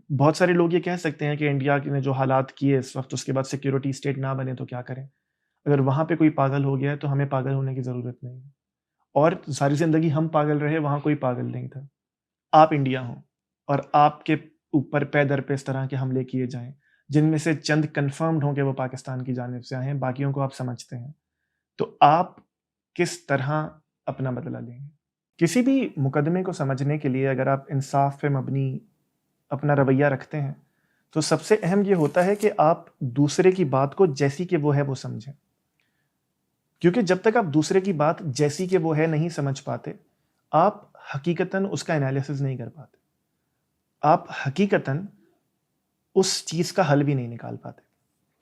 बहुत सारे लोग ये कह सकते हैं कि इंडिया ने जो हालात किए इस वक़्त, उसके बाद सिक्योरिटी स्टेट ना बने तो क्या करें? अगर वहाँ पे कोई पागल हो गया है, तो हमें पागल होने की ज़रूरत नहीं है। और सारी ज़िंदगी हम पागल रहे, वहाँ कोई पागल नहीं था। आप इंडिया हो और आपके ऊपर पे दर पे इस तरह के हमले किए जाएँ, जिनमें से चंद कन्फर्म्ड हों कि वो पाकिस्तान की जानिब से आए हैं, बाकियों को आप समझते हैं। तो आप किस तरह अपना बदला लेंगे? किसी भी मुकदमे को समझने के लिए अगर आप इंसाफ पे मबनी अपना रवैया रखते हैं, तो सबसे अहम ये होता है कि आप दूसरे की बात को जैसी कि वो है वो समझें। क्योंकि जब तक आप दूसरे की बात जैसी कि वो है नहीं समझ पाते, आप हकीकतन उसका एनालिसिस नहीं कर पाते। आप हकीकतन उस चीज़ का हल भी नहीं निकाल पाते।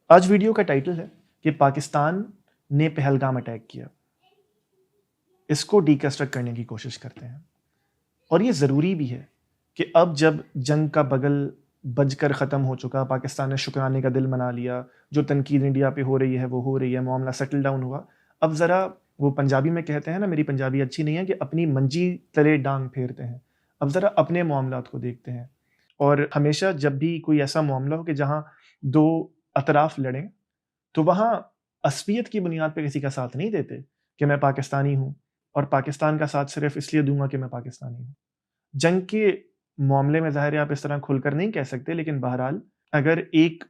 आज वीडियो का टाइटल है कि पाकिस्तान ने पहलगाम अटैक किया। इसको डीकंस्ट्रक्ट करने की कोशिश करते हैं। और ये ज़रूरी भी है कि अब जब जंग का बगल बजकर ख़त्म हो चुका, पाकिस्तान ने शुक्राने का दिल मना लिया, जो तनकीद इंडिया पे हो रही है वो हो रही है, मामला सेटल डाउन हुआ। अब ज़रा वो पंजाबी में कहते हैं ना, मेरी पंजाबी अच्छी नहीं है, कि अपनी मंजी तले डांग फेरते हैं। अब ज़रा अपने मामलात को देखते हैं। और हमेशा जब भी कोई ऐसा मामला हो कि जहाँ 2 अतराफ़ लड़ें, तो वहाँ असलियत की बुनियाद पे किसी का साथ नहीं देते कि मैं पाकिस्तानी हूँ और पाकिस्तान का साथ सिर्फ़ इसलिए दूँगा कि मैं पाकिस्तानी हूँ। जंग के मामले में ज़ाहिर है आप इस तरह खुलकर नहीं कह सकते, लेकिन बहरहाल अगर एक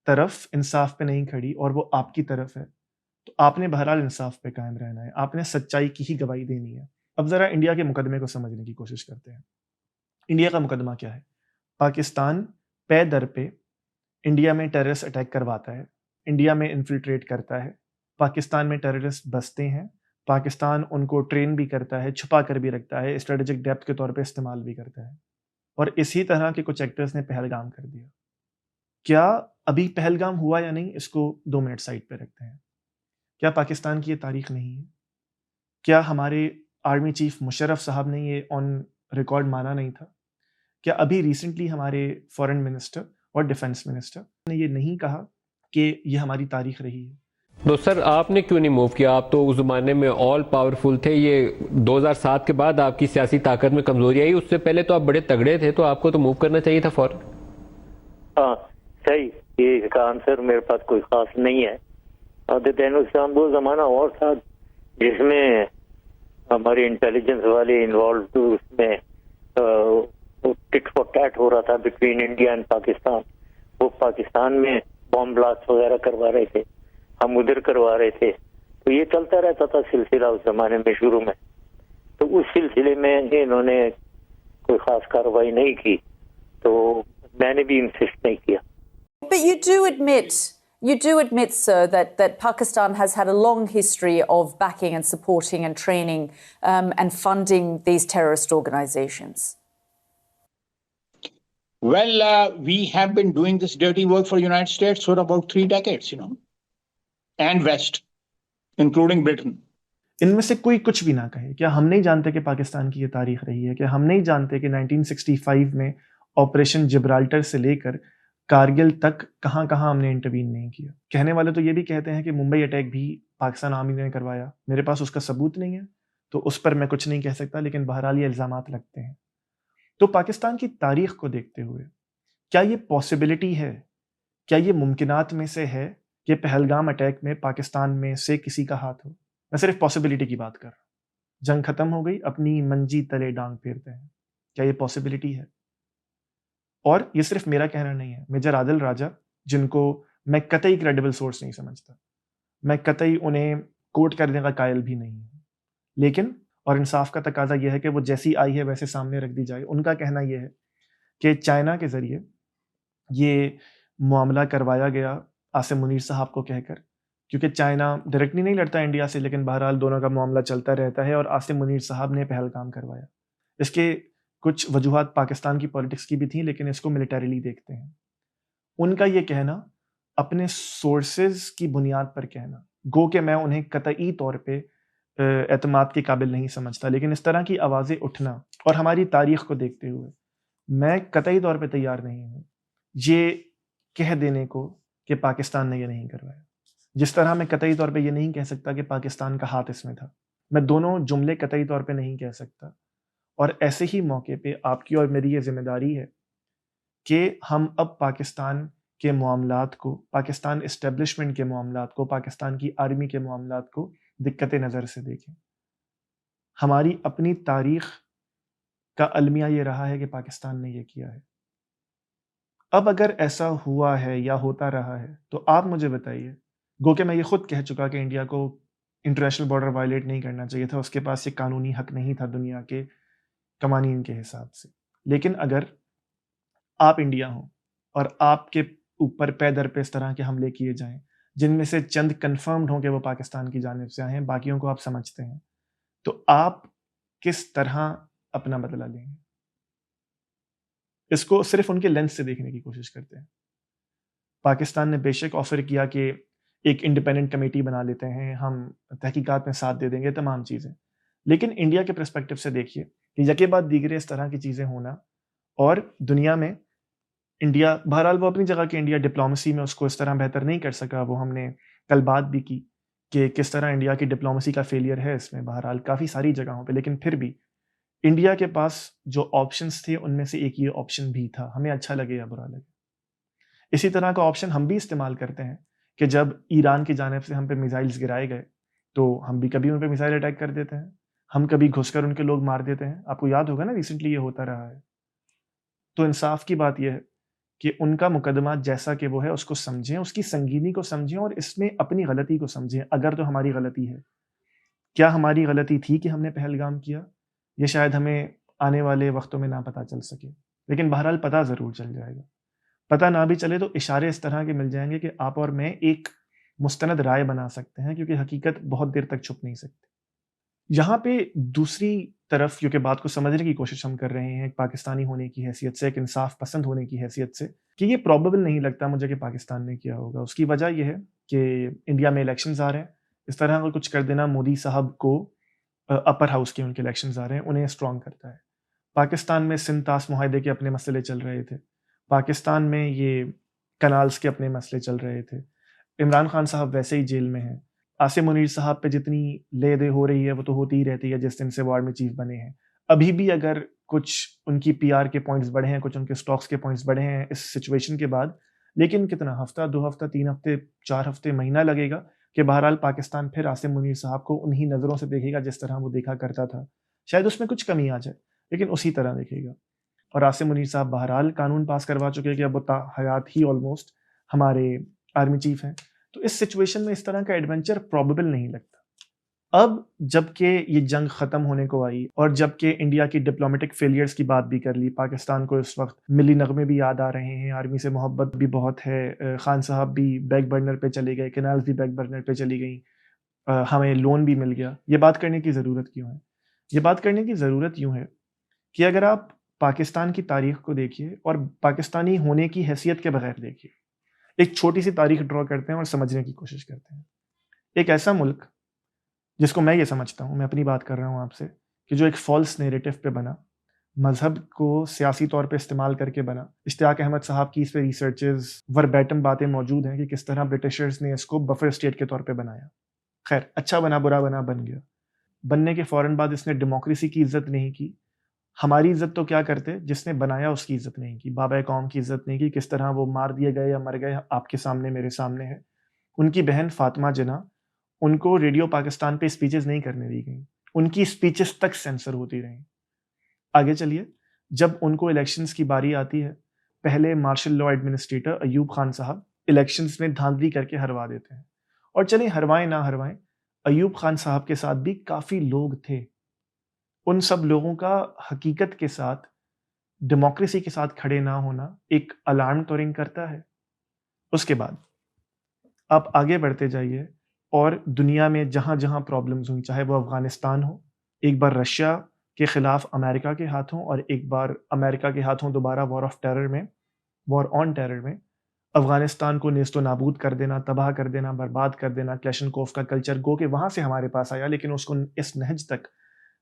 तरफ इंसाफ पे नहीं खड़ी और वो आपकी तरफ है, तो आपने बहरहाल इंसाफ पे कायम रहना है। आपने सच्चाई की ही गवाही देनी है। अब ज़रा इंडिया के मुकदमे को समझने की कोशिश करते हैं। इंडिया का मुकदमा क्या है? पाकिस्तान पे दर पे इंडिया में टेररिस्ट अटैक करवाता है, इंडिया में इन्फिल्ट्रेट करता है, पाकिस्तान में टेररिस्ट बसते हैं, पाकिस्तान उनको ट्रेन भी करता है, छुपा कर भी रखता है, स्ट्रेटेजिक डेप्थ के तौर पे इस्तेमाल भी करता है। और इसी तरह के कुछ एक्टर्स ने पहलगाम कर दिया। क्या अभी पहलगाम हुआ या नहीं, इसको 2 मिनट साइड पे रखते हैं। क्या पाकिस्तान की ये तारीख नहीं है? क्या हमारे आर्मी चीफ मुशर्रफ साहब ने ये ऑन रिकॉर्ड माना नहीं था? क्या अभी रिसेंटली हमारे फॉरेन मिनिस्टर और डिफेंस मिनिस्टर ने ये नहीं कहा कि ये हमारी तारीख रही है? तो सर आपने क्यों नहीं मूव किया? आप तो उस जमाने में ऑल पावरफुल थे। ये 2007 के बाद आपकी सियासी ताकत में कमजोरी आई, उससे पहले तो आप बड़े तगड़े थे, तो आपको तो मूव करना चाहिए था फौरन। हाँ, सही। ये इसका आंसर मेरे पास कोई खास नहीं है। और दैन वो जमाना और था जिसमें हमारी इंटेलिजेंस वाले इन्वॉल्व थे, उसमें टिट फॉर टैट हो रहा था बिटवीन इंडिया एंड पाकिस्तान। वो पाकिस्तान में बॉम्ब ब्लास्ट वगैरह करवा रहे थे, हम उधर करवा रहे थे। तो ये चलता रहता था सिलसिला उस जमाने में शुरू में। तो उस सिलसिले में इन्होंने कोई खास कार्रवाई नहीं की, तो मैंने भी इंसिस्ट नहीं किया। But you do admit, sir, that Pakistan has had a long history of backing and supporting and training and funding these terrorist organizations. Well, we have been doing this dirty work for the United States for about 3 decades, and West, including Britain. इनमें से कोई कुछ भी ना कहे। क्या हम नहीं जानते कि पाकिस्तान की ये तारीख रही है? क्या हम नहीं जानते कि 1965 में ऑपरेशन जिब्राल्टर से लेकर कारगिल तक कहाँ-कहाँ हमने इंटरवीन नहीं किया? कहने वाले तो ये भी कहते हैं कि मुंबई अटैक भी पाकिस्तान आर्मी ने करवाया। मेरे पास उसका सबूत नहीं है, तो उस पर मैं कुछ नहीं कह सकता, लेकिन बहरहाल ये इल्ज़ामात लगते हैं। तो पाकिस्तान की तारीख को देखते हुए, क्या ये पॉसिबिलिटी है, क्या ये मुमकिनात में से है कि पहलगाम अटैक में पाकिस्तान में से किसी का हाथ हो? मैं सिर्फ पॉसिबिलिटी की बात कर रहा हूँ। जंग खत्म हो गई, अपनी मंजी तले डांग फेरते हैं। क्या ये पॉसिबिलिटी है? और ये सिर्फ मेरा कहना नहीं है। मेजर आदिल राजा, जिनको मैं कतई क्रेडिबल सोर्स नहीं समझता, मैं कतई उन्हें कोट करने का कायल भी नहीं हूँ। लेकिन और इंसाफ का तकाजा यह है कि वो जैसी आई है वैसे सामने रख दी जाए। उनका कहना यह है कि चाइना के ज़रिए ये मामला करवाया गया आसिम मुनीर साहब को कहकर, क्योंकि चाइना डायरेक्टली नहीं लड़ता इंडिया से, लेकिन बहरहाल दोनों का मामला चलता रहता है और आसिम मुनीर साहब ने पहलगाम करवाया। इसके कुछ वजूहात पाकिस्तान की पॉलिटिक्स की भी थी, लेकिन इसको मिलिटरीली देखते हैं। उनका ये कहना अपने सोर्सेज़ की बुनियाद पर कहना, गो कि मैं उन्हें कतई तौर पे एतमाद के काबिल नहीं समझता, लेकिन इस तरह की आवाज़ें उठना और हमारी तारीख को देखते हुए मैं कतई तौर पे तैयार नहीं हूँ ये कह देने को कि पाकिस्तान ने ये नहीं करवाया। जिस तरह मैं कतई तौर पे ये नहीं कह सकता कि पाकिस्तान का हाथ इसमें था। मैं दोनों जुमले कतई तौर पे नहीं कह सकता। और ऐसे ही मौके पे आपकी और मेरी ये ज़िम्मेदारी है कि हम अब पाकिस्तान के मामलात को, पाकिस्तान इस्टेब्लिशमेंट के मामलात को, पाकिस्तान की आर्मी के मामलात को दिक्कत नज़र से देखें। हमारी अपनी तारीख का अलमिया ये रहा है कि पाकिस्तान ने ये किया है। अब अगर ऐसा हुआ है या होता रहा है, तो आप मुझे बताइए, गो कि मैं ये खुद कह चुका कि इंडिया को इंटरनेशनल बॉर्डर वायलेट नहीं करना चाहिए था, उसके पास ये कानूनी हक नहीं था दुनिया के कवानीन के हिसाब से। लेकिन अगर आप इंडिया हो और आपके ऊपर पे दर पे इस तरह के हमले किए जाएं, जिनमें से चंद कंफर्म्ड हों कि वो पाकिस्तान की जानिब से आए हैं, बाकियों को आप समझते हैं, तो आप किस तरह अपना बदला लेंगे? इसको सिर्फ उनके लेंस से देखने की कोशिश करते हैं। पाकिस्तान ने बेशक ऑफर किया कि एक इंडिपेंडेंट कमेटी बना लेते हैं, हम तहकीकात में साथ दे देंगे, तमाम चीज़ें। लेकिन इंडिया के पर्सपेक्टिव से देखिए कि यके बाद दीगरे इस तरह की चीज़ें होना, और दुनिया में इंडिया, बहरहाल वो अपनी जगह की इंडिया डिप्लोमेसी में उसको इस तरह बेहतर नहीं कर सका। वो हमने कल बात भी की कि किस तरह इंडिया की डिप्लोमेसी का फेलियर है इसमें, बहरहाल काफ़ी सारी जगहों पे। लेकिन फिर भी इंडिया के पास जो ऑप्शंस थे उनमें से एक ये ऑप्शन भी था, हमें अच्छा लगे या बुरा लगे। इसी तरह का ऑप्शन हम भी इस्तेमाल करते हैं कि जब ईरान की जानिब से हम पे मिसाइल्स गिराए गए, तो हम भी कभी उन पे मिसाइल अटैक कर देते हैं, हम कभी घुसकर उनके लोग मार देते हैं। आपको याद होगा ना, रिसेंटली ये होता रहा है। तो इंसाफ की बात यह है कि उनका मुकदमा जैसा कि वो है उसको समझें, उसकी संगीनी को समझें और इसमें अपनी गलती को समझें। अगर तो हमारी गलती है, क्या हमारी गलती थी कि हमने पहलगाम किया? ये शायद हमें आने वाले वक्तों में ना पता चल सके, लेकिन बहरहाल पता ज़रूर चल जाएगा। पता ना भी चले तो इशारे इस तरह के मिल जाएंगे कि आप और मैं एक मुस्तनद राय बना सकते हैं, क्योंकि हकीकत बहुत देर तक छुप नहीं सकती। यहाँ पे दूसरी तरफ, क्योंकि बात को समझने की कोशिश हम कर रहे हैं एक पाकिस्तानी होने की हैसियत से, एक इंसाफ पसंद होने की हैसियत से, कि ये प्रोबेबल नहीं लगता मुझे कि पाकिस्तान ने किया होगा। उसकी वजह यह है कि इंडिया में इलेक्शंस आ रहे हैं, इस तरह का कुछ कर देना मोदी साहब को, अपर हाउस के उनके इलेक्शंस आ रहे हैं, उन्हें स्ट्रॉन्ग करता है। पाकिस्तान में सिंध तास मुआहदे के अपने मसले चल रहे थे, पाकिस्तान में ये कनाल्स के अपने मसले चल रहे थे, इमरान खान साहब वैसे ही जेल में हैं, आसिम मुनीर साहब पे जितनी ले दे हो रही है वो तो होती ही रहती है जिस दिन से वो आर्मी चीफ बने हैं। अभी भी अगर कुछ उनकी पीआर के पॉइंट्स बढ़े हैं, कुछ उनके स्टॉक्स के पॉइंट्स बढ़े हैं इस सिचुएशन के बाद, लेकिन कितना, हफ्ता, 2 हफ्ता, 3 हफ्ते, 4 हफ्ते, महीना लगेगा कि बहरहाल पाकिस्तान फिर आसिम मुनीर साहब को उन्हीं नज़रों से देखेगा जिस तरह वो देखा करता था। शायद उसमें कुछ कमी आ जाए, लेकिन उसी तरह देखेगा। और आसिम मुनीर साहब बहरहाल कानून पास करवा चुके हैं कि अब वो हयात ही ऑलमोस्ट हमारे आर्मी चीफ हैं। तो इस सिचुएशन में इस तरह का एडवेंचर प्रोबेबल नहीं लगता। अब जबकि ये जंग ख़त्म होने को आई और जबकि इंडिया की डिप्लोमेटिक फेलियर्स की बात भी कर ली, पाकिस्तान को इस वक्त मिली नगमे भी याद आ रहे हैं, आर्मी से मोहब्बत भी बहुत है, खान साहब भी बैक बर्नर पे चले गए, कैनाल्स भी बैक बर्नर पे चली गई, हमें लोन भी मिल गया। ये बात करने की ज़रूरत क्यों है? ये बात करने की ज़रूरत यूँ है कि अगर आप पाकिस्तान की तारीख को देखिए और पाकिस्तानी होने की हैसियत के बगैर देखिए, एक छोटी सी तारीख ड्रॉ करते हैं और समझने की कोशिश करते हैं। एक ऐसा मुल्क जिसको मैं ये समझता हूँ, मैं अपनी बात कर रहा हूँ आपसे, कि जो एक फॉल्स नैरेटिव पे बना, मज़हब को सियासी तौर पे इस्तेमाल करके बना। इश्तियाक अहमद साहब की इस पे रिसर्चेस, वर्बैटम बातें मौजूद हैं कि किस तरह ब्रिटिशर्स ने इसको बफर स्टेट के तौर पे बनाया। खैर, अच्छा बना, बुरा बना, बन गया। बनने के फ़ौरन बाद इसने डेमोक्रेसी की इज़्ज़त नहीं की। हमारी इज़्ज़त तो क्या करते, जिसने बनाया उसकी इज़्ज़त नहीं की, बाबा कौम की इज़्ज़त नहीं की। किस तरह वो मार दिए गए या मर गए आपके सामने, मेरे सामने है। उनकी बहन फ़ातिमा जिन्ना, उनको रेडियो पाकिस्तान पे स्पीचेस नहीं करने दी गई, उनकी स्पीचेस तक सेंसर होती रहीं। आगे चलिए, जब उनको इलेक्शंस की बारी आती है, पहले martial law administrator Ayub Khan साहब इलेक्शंस में धांधली करके हरवा देते हैं। और चलें, हरवाएं ना हरवाएं, अयूब खान साहब के साथ भी काफ़ी लोग थे। उन सब लोगों का हकीकत के साथ, डेमोक्रेसी के साथ खड़े ना होना एक अलार्म तो रिंग करता है। उसके बाद आप आगे बढ़ते जाइए और दुनिया में जहाँ-जहाँ प्रॉब्लम्स हुई, चाहे वो अफ़गानिस्तान हो, एक बार रशिया के ख़िलाफ़ अमेरिका के हाथों और एक बार अमेरिका के हाथों दोबारा वॉर ऑन टेरर में अफ़गानिस्तान को नेस्तो नाबूद कर देना, तबाह कर देना, बर्बाद कर देना। क्लेशनकोफ का कल्चर गो के वहाँ से हमारे पास आया, लेकिन उसको इस नहज तक,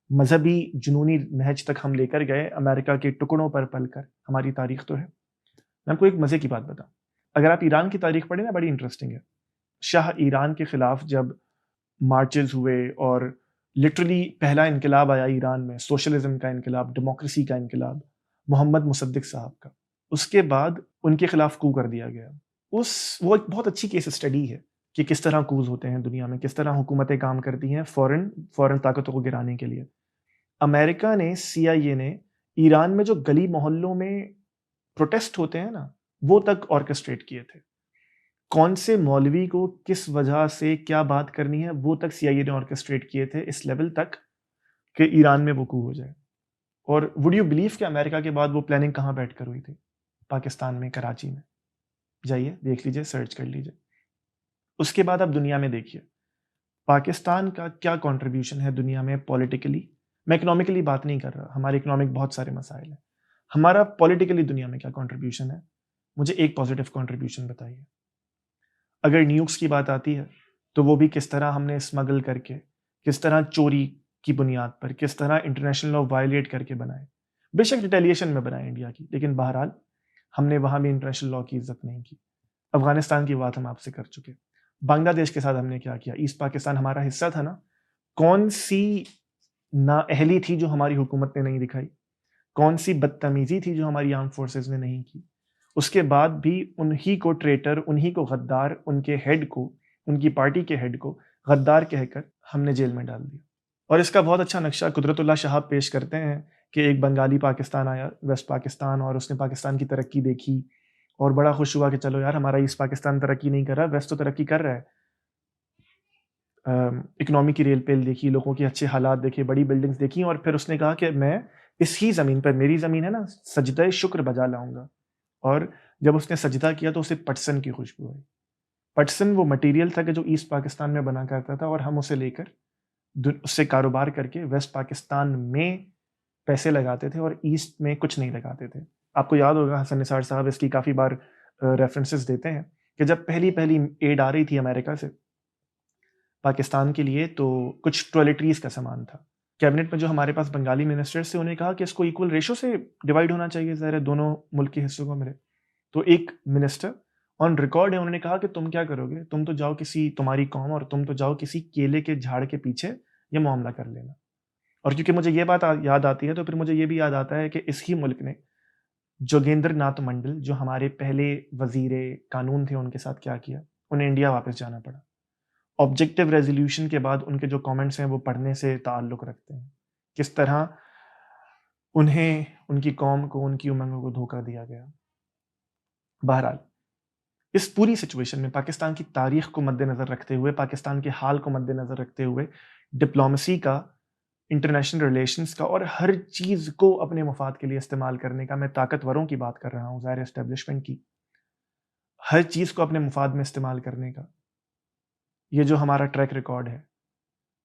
मज़हबी जुनूनी नहज तक हम लेकर गए, अमेरिका के टुकड़ों पर पलकर। हमारी तारीख़ तो है। मैं आपको एक मज़े की बात बताऊँ, अगर आप ईरान की तारीख़ पढ़ें ना, बड़ी इंटरेस्टिंग है। शाह ईरान के ख़िलाफ़ जब मार्चेज़ हुए और लिटरली पहला इनकलाब आया ईरान में, सोशलिज़्म का इनकलाब, डेमोक्रेसी का इनकलाब, मोहम्मद मुसद्दिक़ साहब का। उसके बाद उनके खिलाफ कू कर दिया गया। वो एक बहुत अच्छी केस स्टडी है कि किस तरह कूज होते हैं दुनिया में, किस तरह हुकूमतें काम करती हैं फॉरेन ताकतों को गिराने के लिए। अमेरिका ने, CIA ने ईरान में जो गली मोहल्लों में प्रोटेस्ट होते हैं ना, वो तक ऑर्केस्ट्रेट किए थे। कौन से मौलवी को किस वजह से क्या बात करनी है, वो तक CIA ने ऑर्केस्ट्रेट किए थे, इस लेवल तक कि ईरान में वो कू हो जाए। और वुड यू बिलीव कि अमेरिका के बाद वो प्लानिंग कहाँ बैठकर हुई थी? पाकिस्तान में, कराची में। जाइए देख लीजिए, सर्च कर लीजिए। उसके बाद आप दुनिया में देखिए पाकिस्तान का क्या कंट्रीब्यूशन है दुनिया में पॉलिटिकली। मैं इकोनॉमिकली बात नहीं कर रहा, हमारे इकोनॉमिक बहुत सारे मसाइल हैं। हमारा पॉलिटिकली दुनिया में क्या कंट्रीब्यूशन है? मुझे एक पॉजिटिव कंट्रीब्यूशन बताइए। अगर न्यूक्स की बात आती है तो वो भी किस तरह हमने स्मगल करके, किस तरह चोरी की बुनियाद पर, किस तरह इंटरनेशनल लॉ वायलेट करके बनाए। बेशक रिटेलिएशन में बनाए इंडिया की, लेकिन बहरहाल हमने वहां भी इंटरनेशनल लॉ की इज्जत नहीं की। अफगानिस्तान की बात हम आपसे कर चुके। बांग्लादेश के साथ हमने क्या किया? ईस्ट पाकिस्तान हमारा हिस्सा था ना, कौन सी नाअहली थी जो हमारी हुकूमत ने नहीं दिखाई? कौन सी बदतमीजी थी जो हमारी आर्म फोर्सेस ने नहीं की? उसके बाद भी उन्हीं को ट्रेटर, उन्हीं को गद्दार, उनके हेड को, उनकी पार्टी के हेड को गद्दार कहकर हमने जेल में डाल दिया। और इसका बहुत अच्छा नक्शा कुदरतुल्लाह शहाब पेश करते हैं कि एक बंगाली पाकिस्तान आया, वेस्ट पाकिस्तान, और उसने पाकिस्तान की तरक्की देखी और बड़ा खुश हुआ कि चलो यार, हमारा ईस्ट पाकिस्तान तरक्की नहीं कर रहा, वेस्ट तो तरक्की कर रहा है। इकोनॉमी की रेल पेल देखी, लोगों के अच्छे हालात देखे, बड़ी बिल्डिंग्स देखी, और फिर उसने कहा कि मैं इसी ज़मीन पर, मेरी ज़मीन है ना, सजदा शुक्र बजा लाऊंगा। और जब उसने सजदा किया तो उसे पटसन की खुशबू आई। पटसन वो मटेरियल था कि जो ईस्ट पाकिस्तान में बना करता था, और हम उसे लेकर उससे कारोबार करके वेस्ट पाकिस्तान में पैसे लगाते थे और ईस्ट में कुछ नहीं लगाते थे। आपको याद होगा, हसन निसार साहब इसकी काफ़ी बार रेफरेंसेस देते हैं कि जब पहली एड आ रही थी अमेरिका से पाकिस्तान के लिए, तो कुछ टॉयलेटरीज का सामान था। कैबिनेट में जो हमारे पास बंगाली मिनिस्टर्स थे, उन्होंने कहा कि इसको इक्वल रेशो से डिवाइड होना चाहिए, ज़रा दोनों मुल्क के हिस्सों को मिले। तो एक मिनिस्टर ऑन रिकॉर्ड है, उन्होंने कहा कि तुम क्या करोगे, तुम तो जाओ किसी, तुम्हारी कौम, और तुम तो जाओ किसी केले के झाड़ के पीछे ये मामला कर लेना। और क्योंकि मुझे ये बात याद आती है, तो फिर मुझे ये भी याद आता है कि इसी मुल्क ने जोगेंद्र नाथ मंडल, जो हमारे पहले वजीरे कानून थे, उनके साथ क्या किया? उन्हें इंडिया वापस जाना पड़ा। ऑब्जेक्टिव रेजोल्यूशन के बाद उनके जो कमेंट्स हैं वो पढ़ने से ताल्लुक़ रखते हैं, किस तरह उन्हें, उनकी कौम को, उनकी उमंगों को धोखा दिया गया। बहरहाल इस पूरी सिचुएशन में पाकिस्तान की तारीख को मद्देनज़र रखते हुए, पाकिस्तान के हाल को मद्देनज़र रखते हुए, डिप्लोमेसी का, इंटरनेशनल रिलेशंस का, और हर चीज़ को अपने मुफाद के लिए इस्तेमाल करने का, मैं ताकतवरों की बात कर रहा हूँ, ज़ाहिर एस्टेब्लिशमेंट की, हर चीज़ को अपने मुफाद में इस्तेमाल करने का, ये जो हमारा ट्रैक रिकॉर्ड है,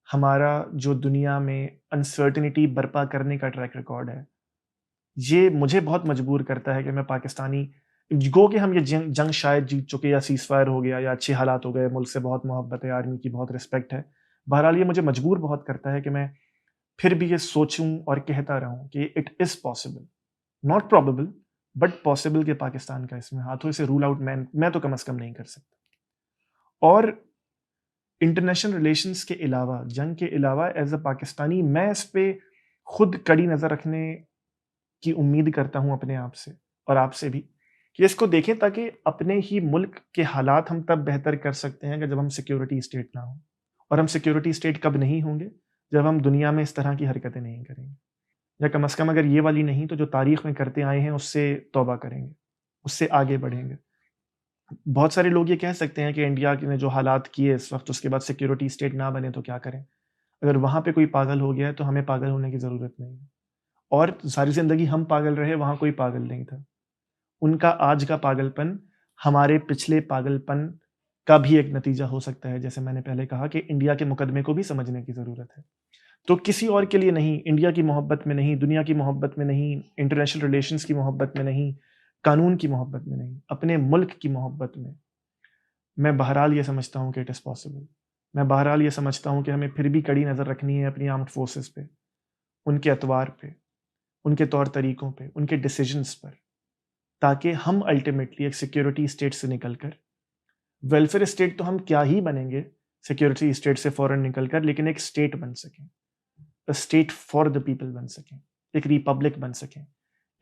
हमारा जो दुनिया में अनसर्टिनिटी बर्पा करने का ट्रैक रिकॉर्ड है, ये मुझे बहुत मजबूर करता है कि मैं पाकिस्तानी, गो कि हम ये जंग शायद जीत चुके, या सीज फायर हो गया, या अच्छे हालात हो गए, मुल्क से बहुत मोहब्बत है, आर्मी की बहुत रिस्पेक्ट है। बहरहाल ये मुझे मजबूर बहुत करता है कि मैं फिर भी ये सोचूं और कहता रहूं कि it is possible, not probable but possible, कि पाकिस्तान का इसमें हाथों से रूल आउट मैं तो कम से कम नहीं कर सकता। और इंटरनेशनल रिलेशंस के अलावा, जंग के अलावा, एज अ पाकिस्तानी मैं इस पे खुद कड़ी नज़र रखने की उम्मीद करता हूं अपने आप से और आपसे भी, कि इसको देखें, ताकि अपने ही मुल्क के हालात हम तब बेहतर कर सकते हैं कि जब हम सिक्योरिटी स्टेट ना हो। और हम सिक्योरिटी स्टेट कब नहीं होंगे? जब हम दुनिया में इस तरह की हरकतें नहीं करेंगे, या कम से कम अगर ये वाली नहीं तो जो तारीख में करते आए हैं उससे तौबा करेंगे, उससे आगे बढ़ेंगे। बहुत सारे लोग ये कह सकते हैं कि इंडिया ने जो हालात किए इस वक्त, उसके बाद सिक्योरिटी स्टेट ना बने तो क्या करें? अगर वहाँ पे कोई पागल हो गया है तो हमें पागल होने की ज़रूरत नहीं है। और सारी ज़िंदगी हम पागल रहे, वहाँ कोई पागल नहीं था। उनका आज का पागलपन हमारे पिछले पागलपन का भी एक नतीजा हो सकता है। जैसे मैंने पहले कहा कि इंडिया के मुकदमे को भी समझने की ज़रूरत है। तो किसी और के लिए नहीं, इंडिया की मोहब्बत में नहीं, दुनिया की मोहब्बत में नहीं, इंटरनेशनल रिलेशंस की मोहब्बत में नहीं, कानून की मोहब्बत में नहीं, अपने मुल्क की मोहब्बत में मैं बहरहाल ये समझता हूँ कि इट इज़ पॉसिबल। मैं बहरहाल ये समझता हूँ कि हमें फिर भी कड़ी नज़र रखनी है अपनी आर्म्ड फोर्सेस पे, उनके अतवार पे, उनके तौर तरीक़ों पे, उनके डिसीजंस पर, ताकि हम अल्टीमेटली एक सिक्योरिटी स्टेट से निकलकर, वेलफेयर स्टेट तो हम क्या ही बनेंगे सिक्योरिटी स्टेट से फ़ौरन निकलकर, लेकिन एक स्टेट बन सकें, a state for the people बन सकें, एक रिपब्लिक बन सकें,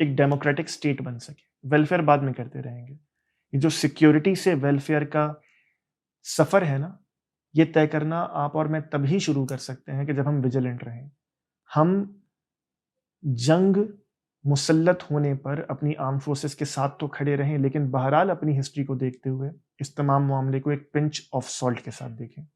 एक डेमोक्रेटिक स्टेट बन सके। वेलफेयर बाद में करते रहेंगे। ये जो सिक्योरिटी से वेलफेयर का सफर है ना, ये तय करना आप और मैं तभी शुरू कर सकते हैं कि जब हम विजिलेंट रहें। हम जंग मुसल्लत होने पर अपनी आर्म फोर्सेस के साथ तो खड़े रहें, लेकिन बहरहाल अपनी हिस्ट्री को देखते हुए इस तमाम मामले को एक पिंच ऑफ सॉल्ट के साथ देखें।